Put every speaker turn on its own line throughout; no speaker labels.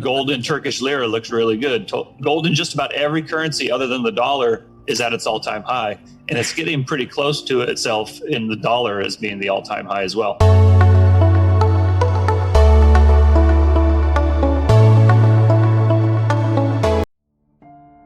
Gold in Turkish lira looks really good. Gold in just about every currency other than the dollar is at its all-time high. And it's getting pretty close to itself in the dollar as being the all-time high as well.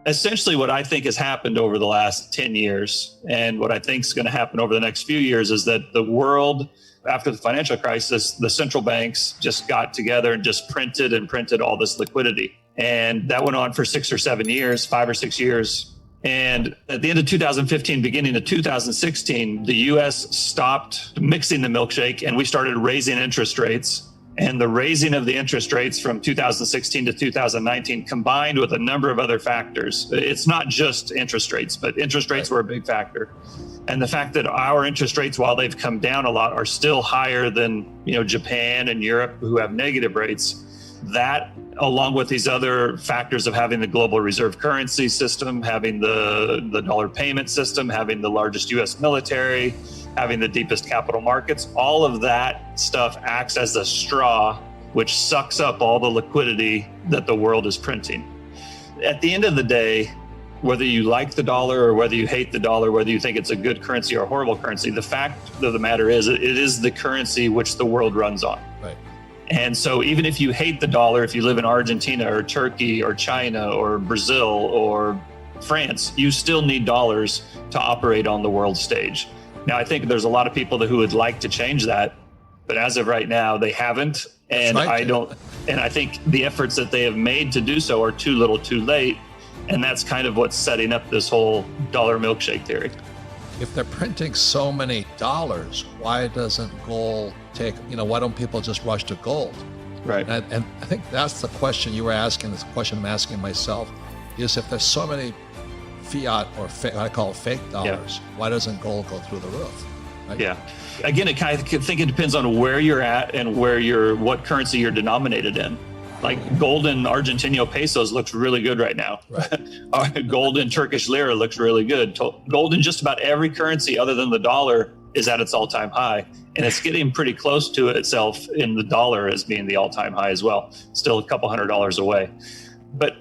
Essentially, what I think has happened over the last 10 years and what I think is going to happen over the next few years is that the world, after the financial crisis, the central banks just got together and just printed all this liquidity. And that went on for 5 or 6 years. And at the end of 2015, beginning of 2016, the US stopped mixing the milkshake and we started raising interest rates. And the raising of the interest rates from 2016 to 2019 combined with a number of other factors. It's not just interest rates, but interest rates were a big factor. And the fact that our interest rates, while they've come down a lot, are still higher than Japan and Europe, who have negative rates. That, along with these other factors of having the global reserve currency system, having the dollar payment system, having the largest US military, having the deepest capital markets, all of that stuff acts as a straw which sucks up all the liquidity that the world is printing. At the end of the day, whether you like the dollar or whether you hate the dollar, whether you think it's a good currency or a horrible currency, the fact of the matter is it is the currency which the world runs on.
Right.
And so even if you hate the dollar, if you live in Argentina or Turkey or China or Brazil or France, you still need dollars to operate on the world stage. Now, I think there's a lot of people who would like to change that, but as of right now, they haven't. And I think the efforts that they have made to do so are too little too late. And that's kind of what's setting up this whole dollar milkshake theory.
If they're printing so many dollars, why doesn't gold why don't people just rush to gold?
Right.
And I think that's the question you were asking, this question I'm asking myself, is if there's so many fiat or I call it fake dollars, why doesn't gold go through the roof? Right?
Yeah. Again, I think it depends on where you're at and what currency you're denominated in. Like gold in Argentinian pesos looks really good right now. Right. Gold in Turkish lira looks really good. Gold in just about every currency other than the dollar is at its all-time high. And it's getting pretty close to itself in the dollar as being the all-time high as well. Still a couple $100 away. But,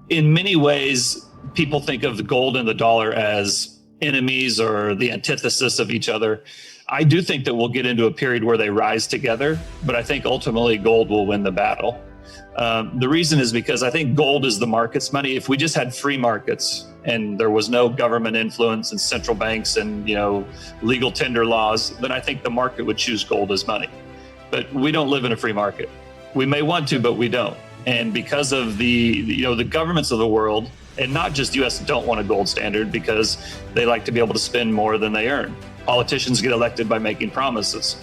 in many ways, people think of the gold and the dollar as enemies or the antithesis of each other. I do think that we'll get into a period where they rise together, but I think ultimately gold will win the battle. The reason is because I think gold is the market's money. If we just had free markets and there was no government influence and central banks and legal tender laws, then I think the market would choose gold as money. But we don't live in a free market. We may want to, but we don't. And because of the governments of the world, and not just US, don't want a gold standard because they like to be able to spend more than they earn. Politicians get elected by making promises.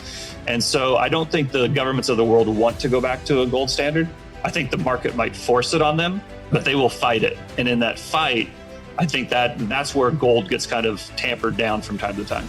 And so I don't think the governments of the world want to go back to a gold standard. I think the market might force it on them, but they will fight it. And in that fight, I think that's where gold gets kind of tampered down from time to time.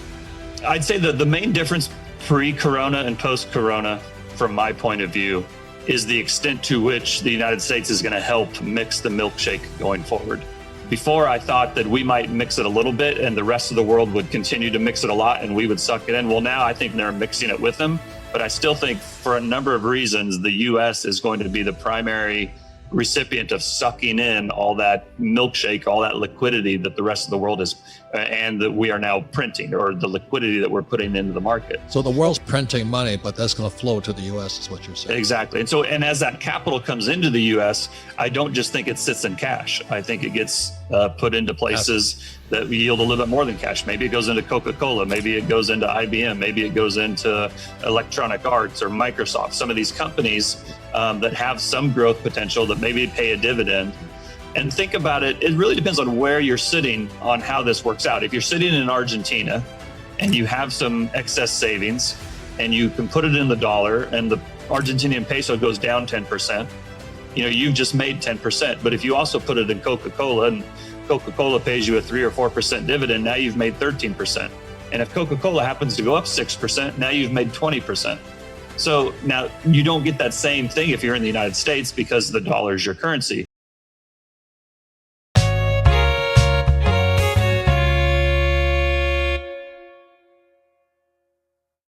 I'd say that the main difference pre-corona and post-corona, from my point of view, is the extent to which the United States is going to help mix the milkshake going forward. Before, I thought that we might mix it a little bit and the rest of the world would continue to mix it a lot and we would suck it in. Well, now I think they're mixing it with them. But I still think for a number of reasons, the US is going to be the primary recipient of sucking in all that milkshake, all that liquidity that the rest of the world is, and that we are now printing, or the liquidity that we're putting into the market.
So the world's printing money, but that's going to flow to the US is what you're saying.
Exactly. And as that capital comes into the US, I don't just think it sits in cash. I think it gets put into places that yield a little bit more than cash. Maybe it goes into Coca-Cola, maybe it goes into IBM, maybe it goes into Electronic Arts or Microsoft, some of these companies that have some growth potential that maybe pay a dividend. And think about it, it really depends on where you're sitting on how this works out. If you're sitting in Argentina and you have some excess savings and you can put it in the dollar and the Argentinian peso goes down 10%, you've just made 10%. But if you also put it in Coca-Cola and Coca-Cola pays you a 3 or 4% dividend, now you've made 13%. And if Coca-Cola happens to go up 6%, now you've made 20%. So now you don't get that same thing if you're in the United States because the dollar is your currency.